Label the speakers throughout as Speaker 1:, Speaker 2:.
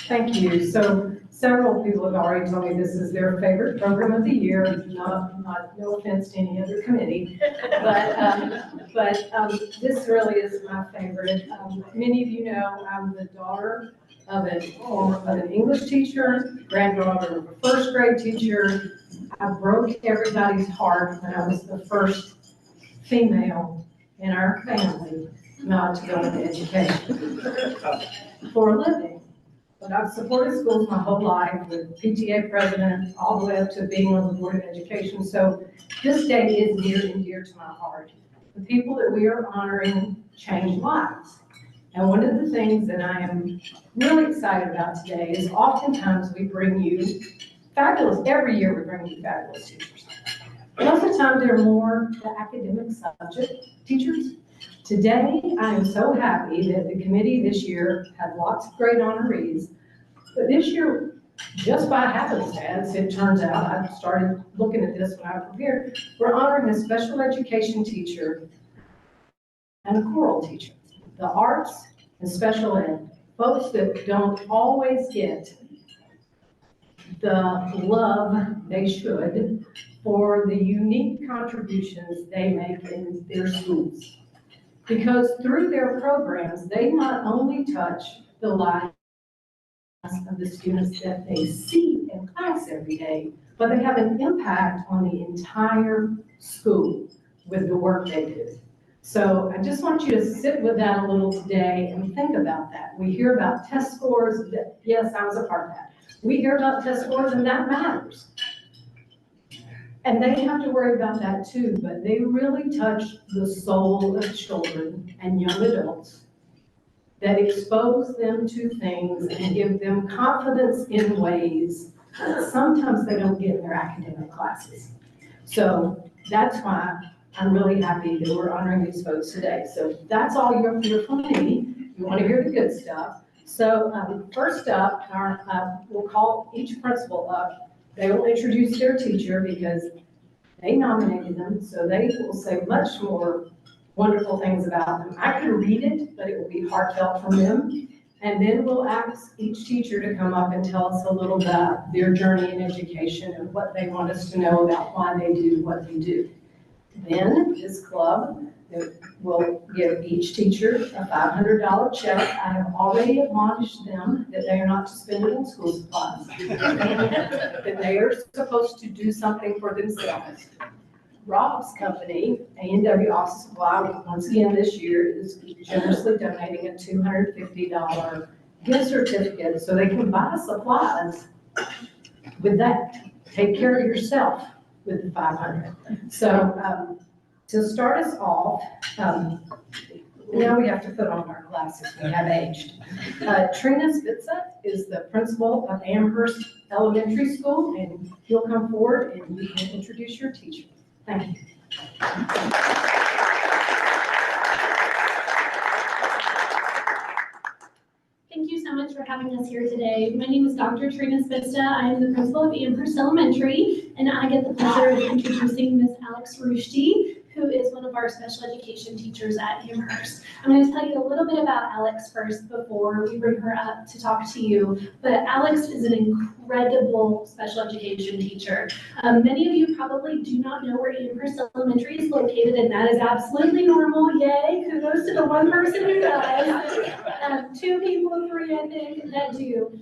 Speaker 1: Thank you. So several people have already told me this is their favorite program of the year. No offense to any other committee, but this really is my favorite. Many of you know I'm the daughter of an English teacher, granddaughter of a first grade teacher. I broke everybody's heart when I was the first female in our family not to go into education for a living. But I've supported schools my whole life, with PTA president, all the way up to being on the Board of Education. So this day is near and dear to my heart. The people that we are honoring change lives. And one of the things that I am really excited about today is oftentimes we bring you fabulous, every year we bring you fabulous teachers. Most of the time they're more the academic subject teachers. Today, I am so happy that the committee this year had lots of great honorees, but this year, just by happenstance, it turns out, I started looking at this when I prepared, we're honoring a special education teacher and a choral teacher. The arts and special ed, folks that don't always get the love they should for the unique contributions they make in their schools. Because through their programs, they not only touch the lives of the students that they see in class every day, but they have an impact on the entire school with the work they do. So I just want you to sit with that a little today and think about that. We hear about test scores. Yes, I was a part of that. We hear about test scores, and that matters. And they have to worry about that too, but they really touch the soul of children and young adults that expose them to things and give them confidence in ways that sometimes they don't get in their academic classes. So that's why I'm really happy that we're honoring these folks today. So that's all you'll hear from me. You want to hear the good stuff. So first up, we'll call each principal up. They will introduce their teacher because they nominated them, so they will say much more wonderful things about them. I could read it, but it will be heartfelt from them. And then we'll ask each teacher to come up and tell us a little about their journey in education and what they want us to know about why they do what they do. Then this club will give each teacher a $500 check. I have already admonished them that they are not to spend it on school supplies. That they are supposed to do something for themselves. Rob's company, A&W Office Supply, once again this year is generously donating a $250 gift certificate so they can buy supplies with that. Take care of yourself with the $500. So to start us off, now we have to put on our glasses, we have aged. Trina Spitza is the principal of Amherst Elementary School, and you'll come forward and you can introduce your teacher. Thank you.
Speaker 2: Thank you so much for having us here today. My name is Dr. Trina Spitza. I am the principal of Amherst Elementary, and I get the pleasure of introducing Ms. Alex Rushdie, who is one of our special education teachers at Amherst. I'm going to tell you a little bit about Alex first before we bring her up to talk to you. But Alex is an incredible special education teacher. Many of you probably do not know where Amherst Elementary is located, and that is absolutely normal. Yay, kudos to the one person who does. 2 people, 3 I think, that do.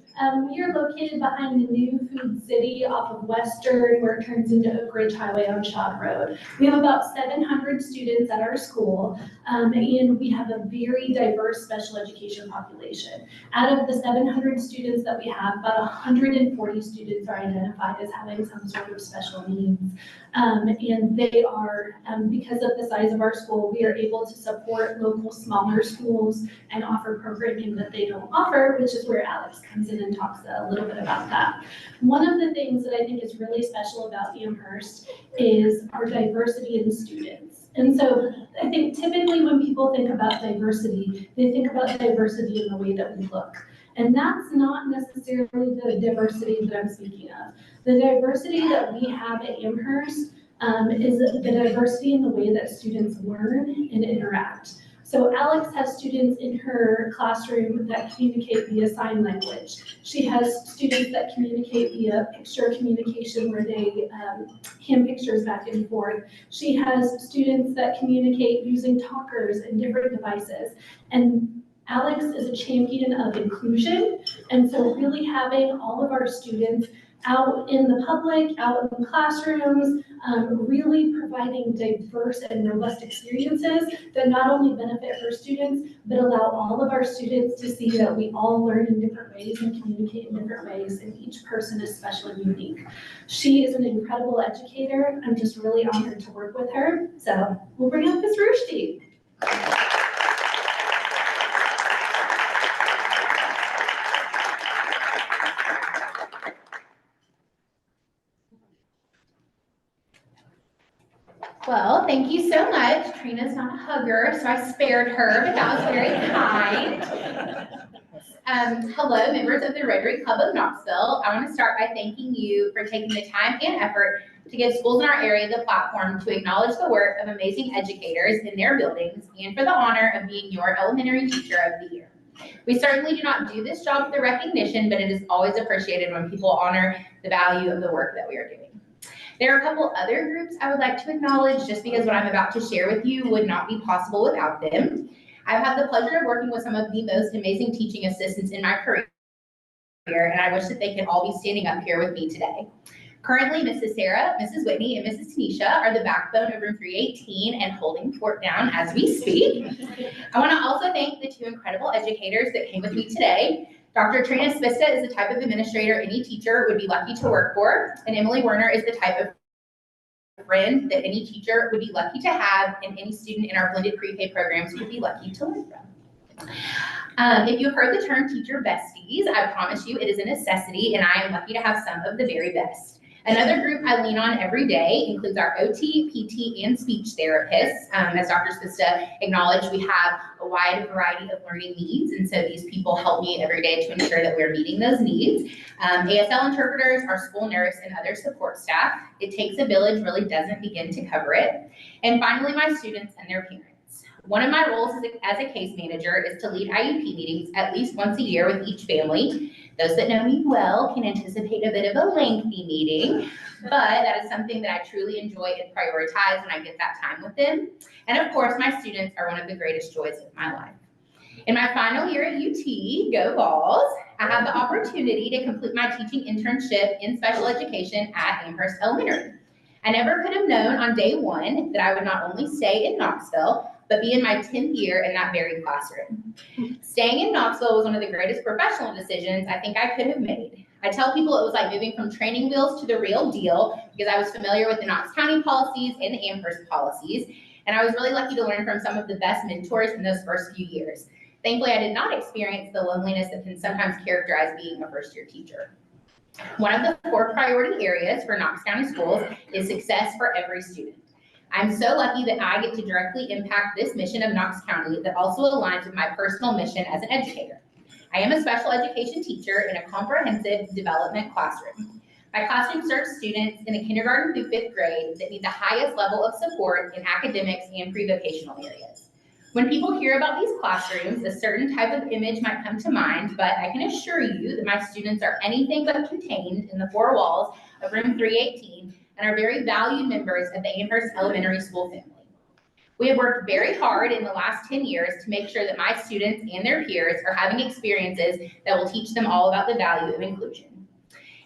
Speaker 2: We are located behind the new Food City off of Western, where it turns into Oak Ridge Highway on Shop Road. We have about 700 students at our school, and we have a very diverse special education population. Out of the 700 students that we have, about 140 students are identified as having some sort of special needs. And they are, because of the size of our school, we are able to support local smaller schools and offer programming that they don't offer, which is where Alex comes in and talks a little bit about that. One of the things that I think is really special about Amherst is our diversity in students. And so I think typically when people think about diversity, they think about diversity in the way that we look. And that's not necessarily the diversity that I'm speaking of. The diversity that we have at Amherst is the diversity in the way that students learn and interact. So Alex has students in her classroom that communicate via sign language. She has students that communicate via picture communication where they hand pictures back and forth. She has students that communicate using talkers and different devices. And Alex is a champion of inclusion. And so really having all of our students out in the public, out in the classrooms, really providing diverse and robust experiences that not only benefit her students, but allow all of our students to see that we all learn in different ways and communicate in different ways, and each person is special and unique. She is an incredible educator. I'm just really honored to work with her. So we'll bring up Ms. Rushdi.
Speaker 3: Well, thank you so much. Trina's not a hugger, so I spared her, but that was very kind. Hello, members of the Rotary Club of Knoxville. I want to start by thanking you for taking the time and effort to give schools in our area the platform to acknowledge the work of amazing educators in their buildings and for the honor of being your elementary teacher of the year. We certainly do not do this job with the recognition, but it is always appreciated when people honor the value of the work that we are doing. There are a couple other groups I would like to acknowledge just because what I'm about to share with you would not be possible without them. I've had the pleasure of working with some of the most amazing teaching assistants in my career, and I wish that they could all be standing up here with me today. Currently, Mrs. Sarah, Mrs. Whitney, and Mrs. Tanisha are the backbone of room 318 and holding fort down as we speak. I want to also thank the two incredible educators that came with me today. Dr. Trina Spista is the type of administrator any teacher would be lucky to work for, and Emily Werner is the type of friend that any teacher would be lucky to have, and any student in our blended pre-K programs would be lucky to learn from. If you've heard the term teacher besties, I promise you it is a necessity, and I am lucky to have some of the very best. Another group I lean on every day includes our OT, PT, and speech therapists. As Dr. Spista acknowledged, we have a wide variety of learning needs, and so these people help me every day to ensure that we're meeting those needs. ASL interpreters, our school nurse, and other support staff. It takes a village really doesn't begin to cover it. And finally, my students and their parents. One of my roles as a case manager is to lead IEP meetings at least once a year with each family. Those that know me well can anticipate a bit of a lengthy meeting, but that is something that I truly enjoy and prioritize when I get that time with them. And of course, my students are one of the greatest joys of my life. In my final year at UT, go Vols, I had the opportunity to complete my teaching internship in special education at Amherst Elementary. I never could have known on day one that I would not only stay in Knoxville, but be in my 10th year in that very classroom. Staying in Knoxville was one of the greatest professional decisions I think I could have made. I tell people it was like moving from training wheels to the real deal because I was familiar with the Knox County policies and the Amherst policies, and I was really lucky to learn from some of the best mentors in those first few years. Thankfully, I did not experience the loneliness that can sometimes characterize being a first-year teacher. One of the 4 priority areas for Knox County schools is success for every student. I'm so lucky that I get to directly impact this mission of Knox County that also aligns with my personal mission as an educator. I am a special education teacher in a comprehensive development classroom. My classroom serves students in the kindergarten through 5th grade that need the highest level of support in academics and pre-vocational areas. When people hear about these classrooms, a certain type of image might come to mind, but I can assure you that my students are anything but contained in the 4 walls of room 318 and are very valued members of the Amherst Elementary School family. We have worked very hard in the last 10 years to make sure that my students and their peers are having experiences that will teach them all about the value of inclusion.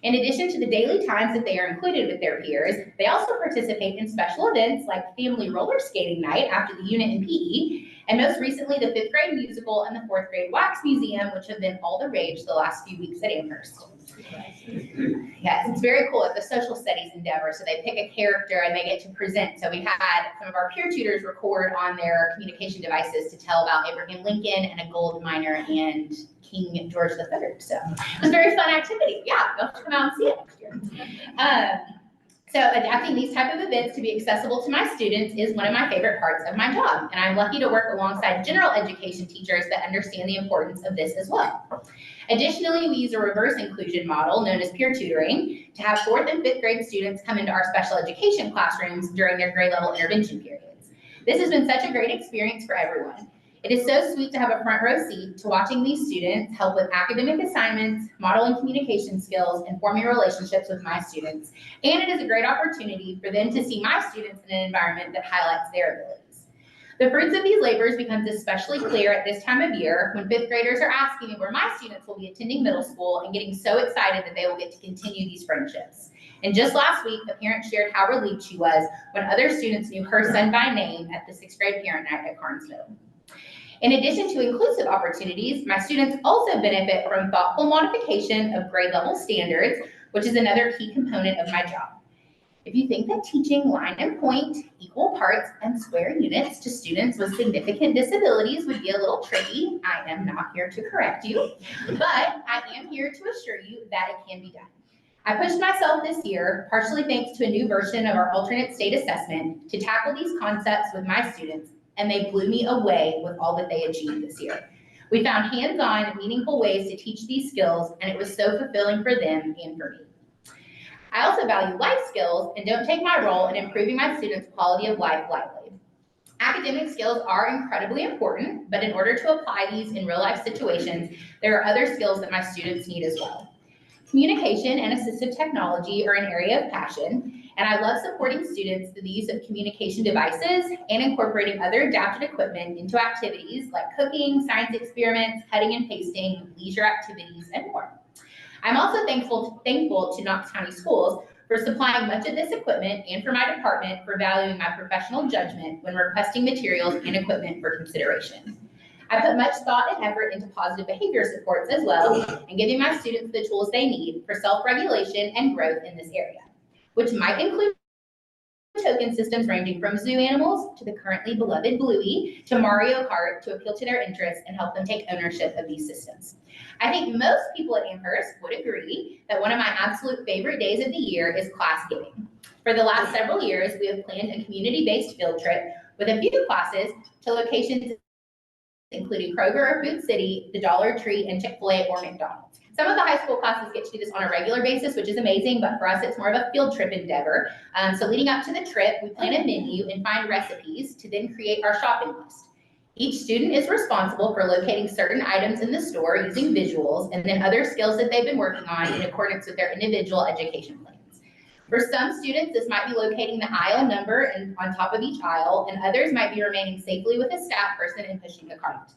Speaker 3: In addition to the daily times that they are included with their peers, they also participate in special events like family roller skating night after the unit in PE, and most recently the 5th grade musical and the 4th grade wax museum, which have been all the rage the last few weeks at Amherst. Yes, it's very cool. It's a social studies endeavor, so they pick a character and they get to present. So we had some of our peer tutors record on their communication devices to tell about Abraham Lincoln and a gold miner and King George III. So it was a very fun activity. Yeah, you'll have to come out and see it next year. So adapting these type of events to be accessible to my students is one of my favorite parts of my job, and I'm lucky to work alongside general education teachers that understand the importance of this as well. Additionally, we use a reverse inclusion model known as peer tutoring to have 4th and 5th grade students come into our special education classrooms during their grade level intervention periods. This has been such a great experience for everyone. It is so sweet to have a front row seat to watching these students help with academic assignments, modeling communication skills, and forming relationships with my students. And it is a great opportunity for them to see my students in an environment that highlights their abilities. The fruits of these labors becomes especially clear at this time of year when fifth graders are asking me where my students will be attending middle school and getting so excited that they will get to continue these friendships. And just last week, a parent shared how relieved she was when other students knew her son by name at the sixth grade parent night at Carnesville. In addition to inclusive opportunities, my students also benefit from thoughtful modification of grade level standards, which is another key component of my job. If you think that teaching line and point, equal parts, and square units to students with significant disabilities would be a little tricky, I am not here to correct you, but I am here to assure you that it can be done. I pushed myself this year, partially thanks to a new version of our alternate state assessment, to tackle these concepts with my students, and they blew me away with all that they achieved this year. We found hands-on and meaningful ways to teach these skills, and it was so fulfilling for them and for me. I also value life skills and don't take my role in improving my students' quality of life lightly. Academic skills are incredibly important, but in order to apply these in real-life situations, there are other skills that my students need as well. Communication and assistive technology are an area of passion, and I love supporting students through the use of communication devices and incorporating other adapted equipment into activities like cooking, science experiments, cutting and pasting, leisure activities, and more. I'm also thankful to Knox County Schools for supplying much of this equipment and for my department for valuing my professional judgment when requesting materials and equipment for consideration. I put much thought and effort into positive behavior supports as well, and giving my students the tools they need for self-regulation and growth in this area, which might include token systems ranging from zoo animals to the currently beloved Bluey to Mario Kart to appeal to their interests and help them take ownership of these systems. I think most people at Amherst would agree that one of my absolute favorite days of the year is class giving. For the last several years, we have planned a community-based field trip with a few classes to locations including Kroger or Food City, the Dollar Tree, and Chick-fil-A or McDonald's. Some of the high school classes get to do this on a regular basis, which is amazing, but for us, it's more of a field trip endeavor. So leading up to the trip, we plan a menu and find recipes to then create our shopping list. Each student is responsible for locating certain items in the store using visuals and then other skills that they've been working on in accordance with their individual education plans. For some students, this might be locating the aisle number and on top of each aisle, and others might be remaining safely with a staff person and pushing the cart.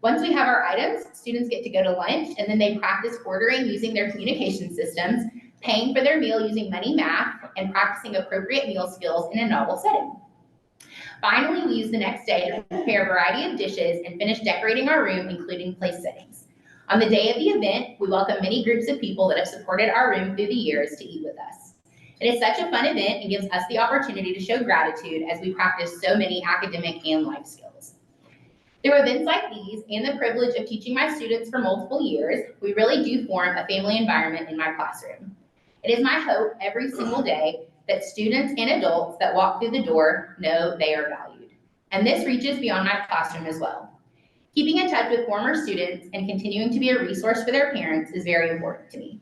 Speaker 3: Once we have our items, students get to go to lunch, and then they practice ordering using their communication systems, paying for their meal using money math, and practicing appropriate meal skills in a novel setting. Finally, we use the next day to prepare a variety of dishes and finish decorating our room, including place settings. On the day of the event, we welcome many groups of people that have supported our room through the years to eat with us. It is such a fun event and gives us the opportunity to show gratitude as we practice so many academic and life skills. Through events like these and the privilege of teaching my students for multiple years, we really do form a family environment in my classroom. It is my hope every single day that students and adults that walk through the door know they are valued. And this reaches beyond my classroom as well. Keeping in touch with former students and continuing to be a resource for their parents is very important to me.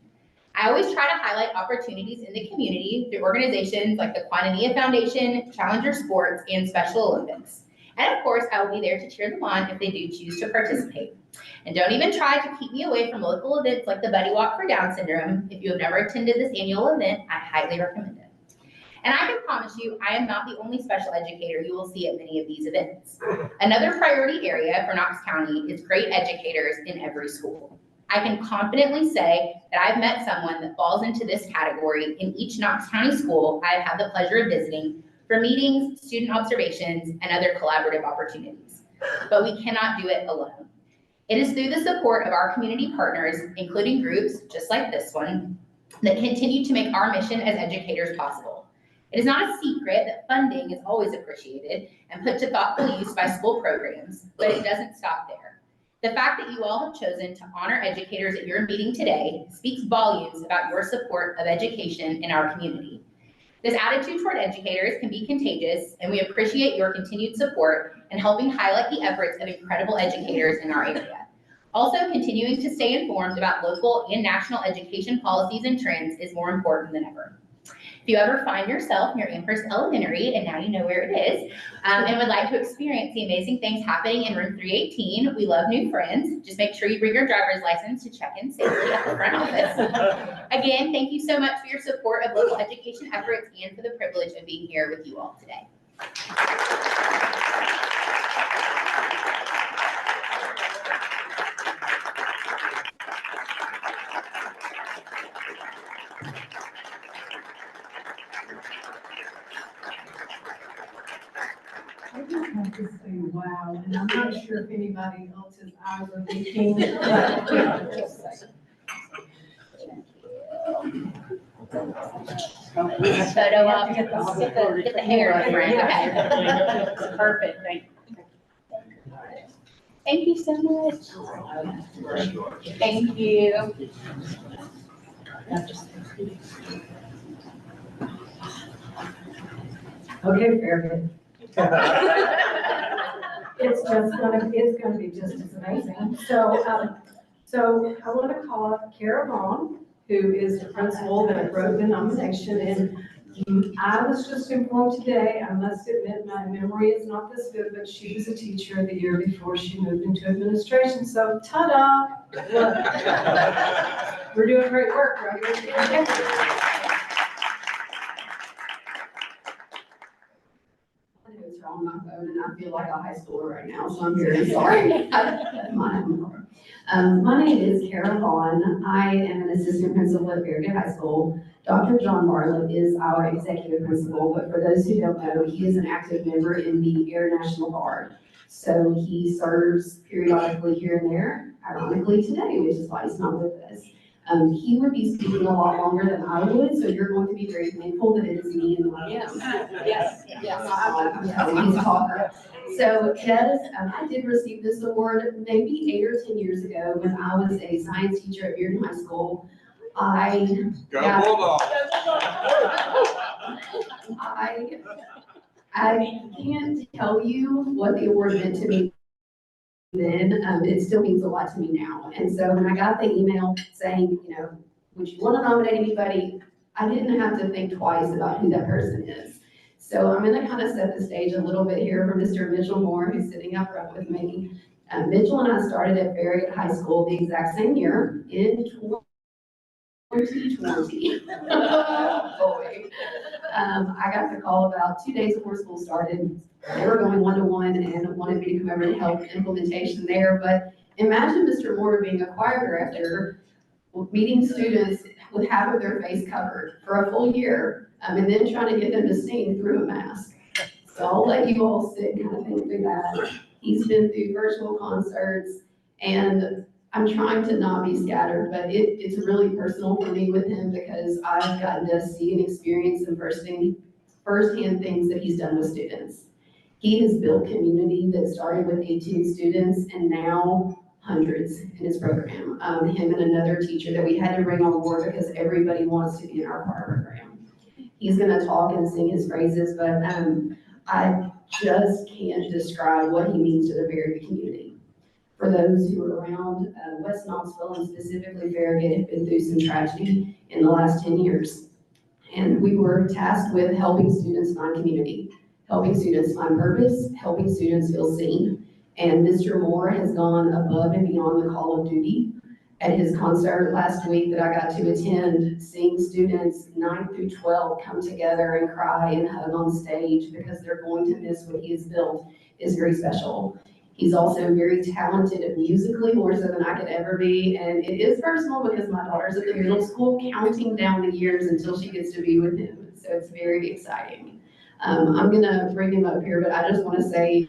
Speaker 3: I always try to highlight opportunities in the community through organizations like the Quantinia Foundation, Challenger Sports, and Special Olympics. And of course, I will be there to cheer them on if they do choose to participate. And don't even try to keep me away from local events like the Buddy Walk for Down Syndrome. If you have never attended this annual event, I highly recommend it. And I can promise you, I am not the only special educator you will see at many of these events. Another priority area for Knox County is great educators in every school. I can confidently say that I've met someone that falls into this category in each Knox County school I have had the pleasure of visiting for meetings, student observations, and other collaborative opportunities. But we cannot do it alone. It is through the support of our community partners, including groups just like this one, that continue to make our mission as educators possible. It is not a secret that funding is always appreciated and put to thoughtful use by school programs, but it doesn't stop there. The fact that you all have chosen to honor educators at your meeting today speaks volumes about your support of education in our community. This attitude toward educators can be contagious, and we appreciate your continued support in helping highlight the efforts of incredible educators in our area. Also, continuing to stay informed about local and national education policies and trends is more important than ever. If you ever find yourself near Amherst Elementary, and now you know where it is, and would like to experience the amazing things happening in room 318, we love new friends. Just make sure you bring your driver's license to check in safely at the front office. Again, thank you so much for your support of local education efforts and for the privilege of being here with you all today.
Speaker 1: I just have to say, wow, and I'm not sure if anybody else's eyes are leaking, but just say.
Speaker 3: Photo op, get the hair different, okay.
Speaker 4: Perfect, thank you.
Speaker 3: Thank you so much. Thank you.
Speaker 1: Okay, Fairfield. It's gonna be just as amazing. So I want to call up Kara Vaughn, who is the principal that wrote the nomination, and I was just informed today, I must admit, my memory is not this good, but she was a teacher the year before she moved into administration, so ta-da! Look. We're doing great work right here.
Speaker 5: It's on my phone and I feel like a high schooler right now, so I'm very sorry. My name is Kara Vaughn. I am an assistant principal at Farragut High School. Dr. John Bartlett is our executive principal, but for those who don't know, he is an active member in the Air National Guard. So he serves periodically here and there, ironically today, which is why he's not with us. He would be speaking a lot longer than I would, so you're going to be very thankful that it is me and not him.
Speaker 4: Yes.
Speaker 5: I'm telling you, talker. So yes, I did receive this award maybe 8 or 10 years ago when I was a science teacher at Bearden High School. I can't tell you what the award meant to me then. It still means a lot to me now. And so when I got the email saying, would you want to nominate anybody? I didn't have to think twice about who that person is. So I'm going to kind of set the stage a little bit here for Mr. Mitchell Moore, who's sitting up front with me. Mitchell and I started at Farragut High School the exact same year in 2020. Boy. I got the call about 2 days before school started. They were going one-to-one and wanted me to come over and help implementation there. But imagine Mr. Moore being a choir director, meeting students with half of their face covered for a full year, and then trying to get them to sing through a mask. So I'll let you all sit and kind of think through that. He's been through virtual concerts, and I'm trying to not be scattered, but it's really personal for me with him because I've gotten to see and experience some firsthand things that he's done with students. He has built community that started with 18 students and now hundreds in his program. Him and another teacher that we had to bring on board because everybody wants to be in our choir program. He's gonna talk and sing his phrases, but I just can't describe what he means to the Farragut community. For those who are around West Knoxville and specifically Farragut have been through some tragedy in the last 10 years. And we were tasked with helping students find community, helping students find purpose, helping students feel seen. And Mr. Moore has gone above and beyond the call of duty. At his concert last week that I got to attend, seeing students 9 through 12 come together and cry and hug on stage because they're going to miss what he has built is very special. He's also very talented musically, more so than I could ever be. And it is personal because my daughter's in the middle school counting down the years until she gets to be with him. So it's very exciting. I'm gonna bring him up here, but I just wanna say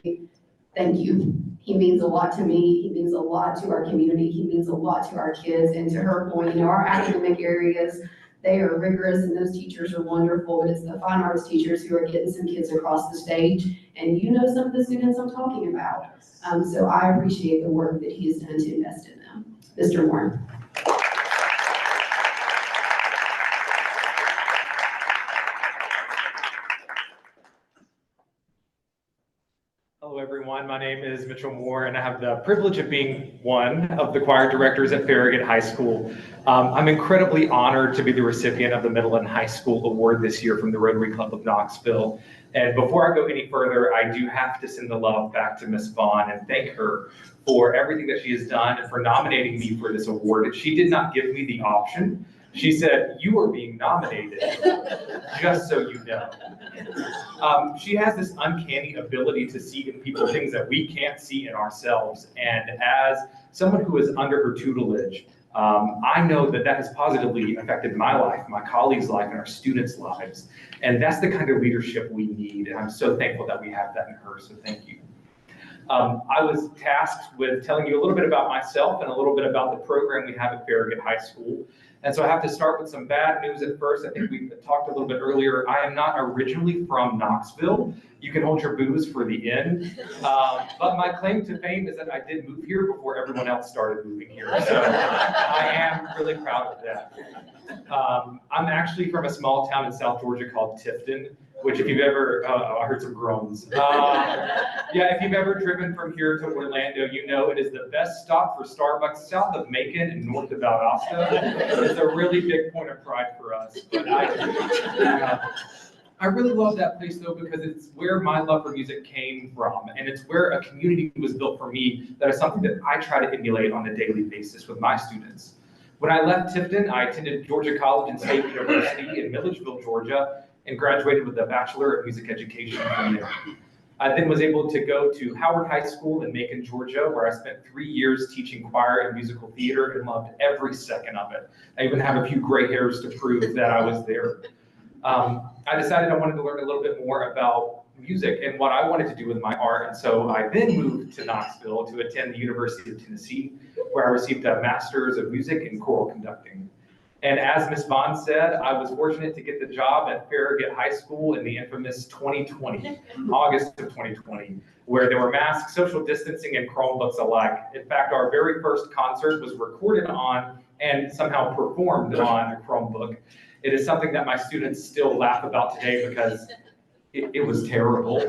Speaker 5: thank you. He means a lot to me. He means a lot to our community. He means a lot to our kids. And to her point, our academic areas, they are rigorous and those teachers are wonderful, but it's the fine arts teachers who are getting some kids across the stage. And some of the students I'm talking about. So I appreciate the work that he has done to invest in them. Mr. Moore.
Speaker 6: Hello, everyone.
Speaker 4: everyone. My name is Mitchell Moore, and I have the privilege of being one of the choir directors at Farragut High School. I'm incredibly honored to be the recipient of the Midland High School Award this year from the Rotary Club of Knoxville. And before I go any further, I do have to send the love back to Ms. Vaughn and thank her for everything that she has done and for nominating me for this award. She did not give me the option. She said, "You are being nominated, just so you know." She has this uncanny ability to see in people things that we can't see in ourselves. And as someone who is under her tutelage, I know that that has positively affected my life, my colleagues' life, and our students' lives. And that's the kind of leadership we need. And I'm so thankful that we have that in her, so thank you. I was tasked with telling you a little bit about myself and a little bit about the program we have at Farragut High School. And so I have to start with some bad news at first. I think we talked a little bit earlier. I am not originally from Knoxville. You can hold your boos for the end. But my claim to fame is that I did move here before everyone else started moving here. So I am really proud of that. I'm actually from a small town in South Georgia called Tifton, which if you've ever, I heard some groans. Yeah, if you've ever driven from here to Orlando, you know it is the best stop for Starbucks south of Macon and north of Valdosta. It's a really big point of pride for us. But I really love that place though, because it's where my love for music came from. And it's where a community was built for me that is something that I try to emulate on a daily basis with my students. When I left Tifton, I attended Georgia College and State University in Milledgeville, Georgia, and graduated with a Bachelor of Music Education from there. I then was able to go to Howard High School in Macon, Georgia, where I spent 3 years teaching choir and musical theater and loved every second of it. I even have a few gray hairs to prove that I was there. I decided I wanted to learn a little bit more about music and what I wanted to do with my art. And so I then moved to Knoxville to attend the University of Tennessee, where I received a Master's of Music in Choral Conducting. And as Ms. Vaughn said, I was fortunate to get the job at Farragut High School in the infamous 2020, August of 2020, where there were masks, social distancing, and Chromebooks alike. In fact, our very first concert was recorded on and somehow performed on a Chromebook. It is something that my students still laugh about today because it was terrible.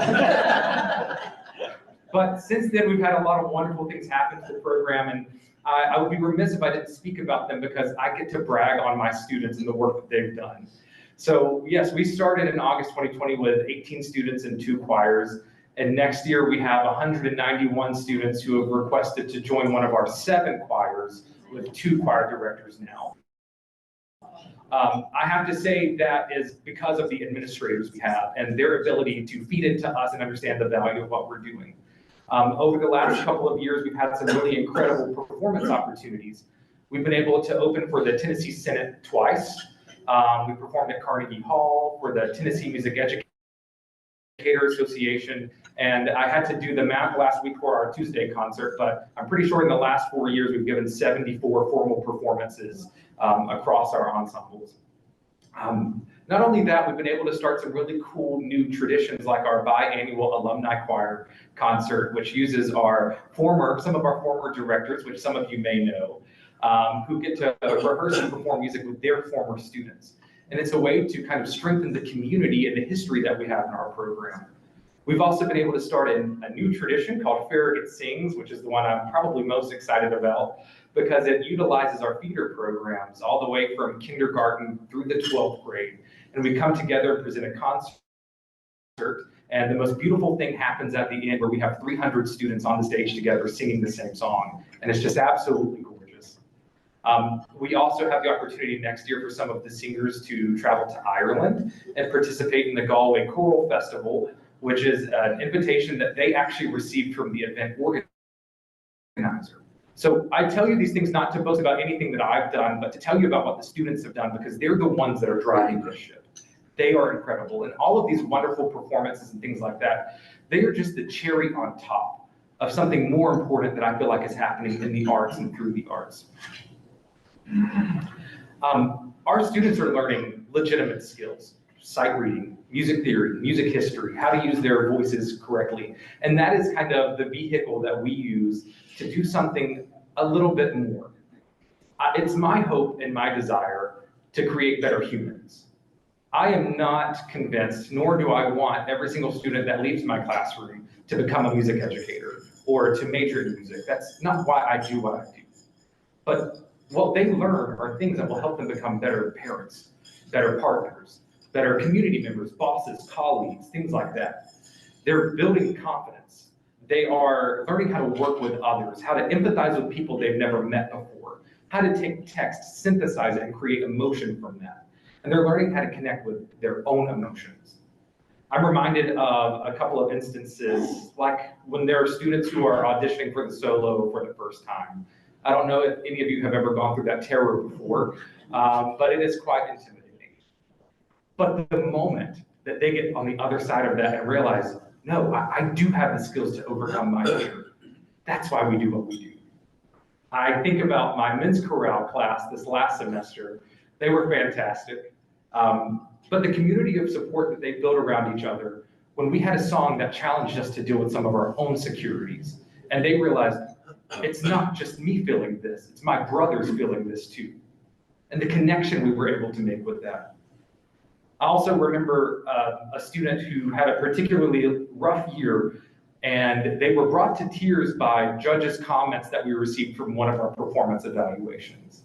Speaker 4: But since then, we've had a lot of wonderful things happen to the program, and I would be remiss if I didn't speak about them because I get to brag on my students and the work that they've done. So yes, we started in August 2020 with 18 students and 2 choirs. And next year we have 191 students who have requested to join one of our 7 choirs with 2 choir directors now. I have to say that is because of the administrators we have and their ability to feed into us and understand the value of what we're doing. Over the last couple of years, we've had some really incredible performance opportunities. We've been able to open for the Tennessee Senate twice. We performed at Carnegie Hall for the Tennessee Music Educator Association, and I had to do the math last week for our Tuesday concert, but I'm pretty sure in the last 4 years, we've given 74 formal performances across our ensembles. Not only that, we've been able to start some really cool new traditions like our biannual alumni choir concert, which uses some of our former directors, which some of you may know, who get to rehearse and perform music with their former students. And it's a way to kind of strengthen the community and the history that we have in our program. We've also been able to start a new tradition called Farragut Sings, which is the one I'm probably most excited about because it utilizes our feeder programs all the way from kindergarten through the 12th grade. And we come together and present a concert. And the most beautiful thing happens at the end where we have 300 students on the stage together singing the same song. And it's just absolutely gorgeous. We also have the opportunity next year for some of the singers to travel to Ireland and participate in the Galway Choral Festival, which is an invitation that they actually received from the event organizer. So I tell you these things not to boast about anything that I've done, but to tell you about what the students have done because they're the ones that are driving this ship. They are incredible. And all of these wonderful performances and things like that, they are just the cherry on top of something more important that I feel like is happening in the arts and through the arts. Our students are learning legitimate skills, sight reading, music theory, music history, how to use their voices correctly. And that is kind of the vehicle that we use to do something a little bit more. It's my hope and my desire to create better humans. I am not convinced, nor do I want every single student that leaves my classroom to become a music educator or to major in music. That's not why I do what I do. But what they learn are things that will help them become better parents, better partners, better community members, bosses, colleagues, things like that. They're building confidence. They are learning how to work with others, how to empathize with people they've never met before, how to take text, synthesize it, and create emotion from that. And they're learning how to connect with their own emotions. I'm reminded of a couple of instances, like when there are students who are auditioning for the solo for the first time. I don't know if any of you have ever gone through that terror before, but it is quite intimidating. But the moment that they get on the other side of that and realize, no, I do have the skills to overcome my fear, that's why we do what we do. I think about my men's chorale class this last semester. They were fantastic. But the community of support that they built around each other, when we had a song that challenged us to deal with some of our own securities, and they realized it's not just me feeling this, it's my brothers feeling this too. And the connection we were able to make with that. I also remember a student who had a particularly rough year, and they were brought to tears by judges' comments that we received from one of our performance evaluations.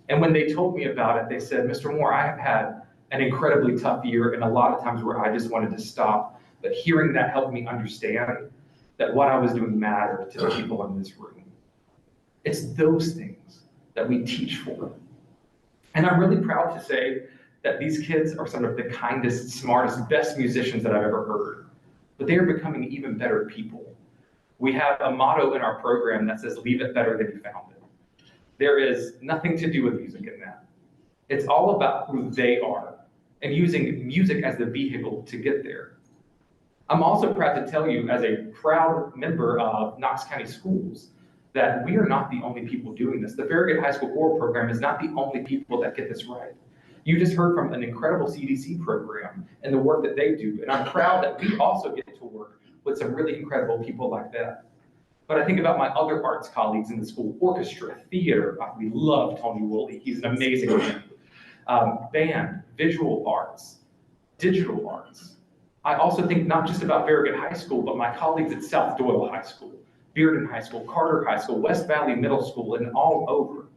Speaker 4: And when they told me about it, they said, Mr. Moore, I have had an incredibly tough year and a lot of times where I just wanted to stop. But hearing that helped me understand that what I was doing mattered to the people in this room. It's those things that we teach for. And I'm really proud to say that these kids are some of the kindest, smartest, best musicians that I've ever heard. But they are becoming even better people. We have a motto in our program that says, leave it better than you found it. There is nothing to do with music in that. It's all about who they are and using music as the vehicle to get there. I'm also proud to tell you, as a proud member of Knox County Schools, that we are not the only people doing this. The Farragut High School Choral Program is not the only people that get this right. You just heard from an incredible CDC program and the work that they do. And I'm proud that we also get to work with some really incredible people like that. But I think about my other arts colleagues in the school, orchestra, theater. We love Tony Woolley. He's an amazing man. Band, visual arts, digital arts. I also think not just about Farragut High School, but my colleagues at South Doyle High School, Bearden High School, Carter High School, West Valley Middle School, and all over.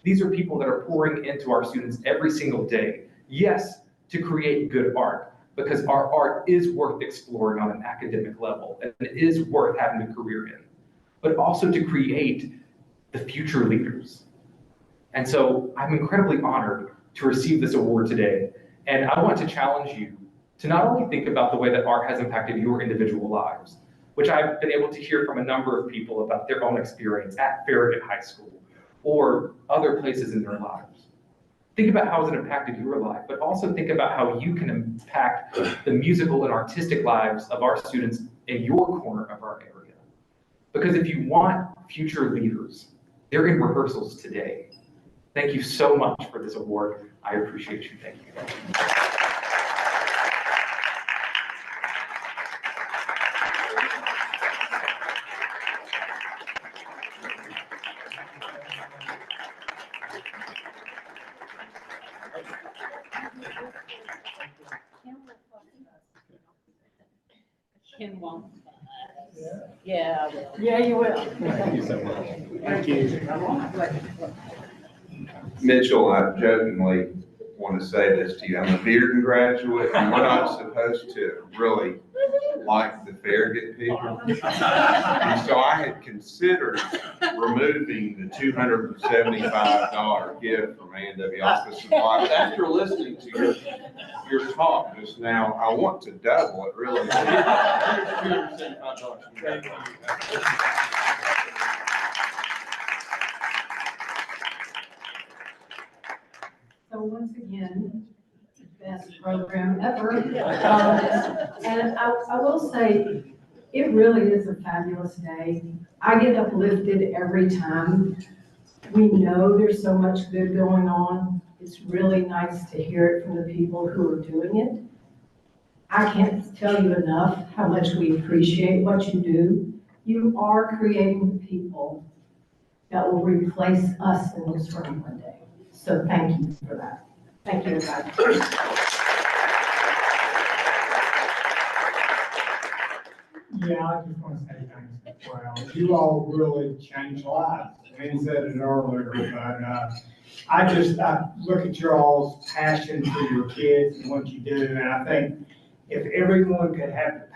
Speaker 4: These are people that are pouring into our students every single day. Yes, to create good art, because our art is worth exploring on an academic level, and it is worth having a career in, but also to create the future leaders. And so I'm incredibly honored to receive this award today. And I want to challenge you to not only think about the way that art has impacted your individual lives, which I've been able to hear from a number of people about their own experience at Farragut High School or other places in their lives. Think about how it's impacted your life, but also think about how you can impact the musical and artistic lives of our students in your corner of our area. Because if you want future leaders, they're in rehearsals today. Thank you so much for this award. I appreciate you. Thank you.
Speaker 6: Ken won't. Yeah, I will.
Speaker 1: Yeah, you will.
Speaker 7: Thank you so much. Thank you.
Speaker 8: Mitchell, I jokingly want to say this to you. I'm a Bearden graduate, and we're not supposed to really like the Farragut people. And so I had considered removing the $275 gift from A&W Office Supplies. After listening to your talk just now, I want to double it, really. Here's $275.
Speaker 1: So once again, best program ever. And I will say, it really is a fabulous day. I get uplifted every time. We know there's so much good going on. It's really nice to hear it from the people who are doing it. I can't tell you enough how much we appreciate what you do. You are creating people that will replace us in this room one day. So thank you for that. Thank you, everybody.
Speaker 7: Yeah, I just want to say thanks as well. You all really changed lives. Lynn said it earlier, but, I look at your all's passion for your kids and what you do, and I think if everyone could have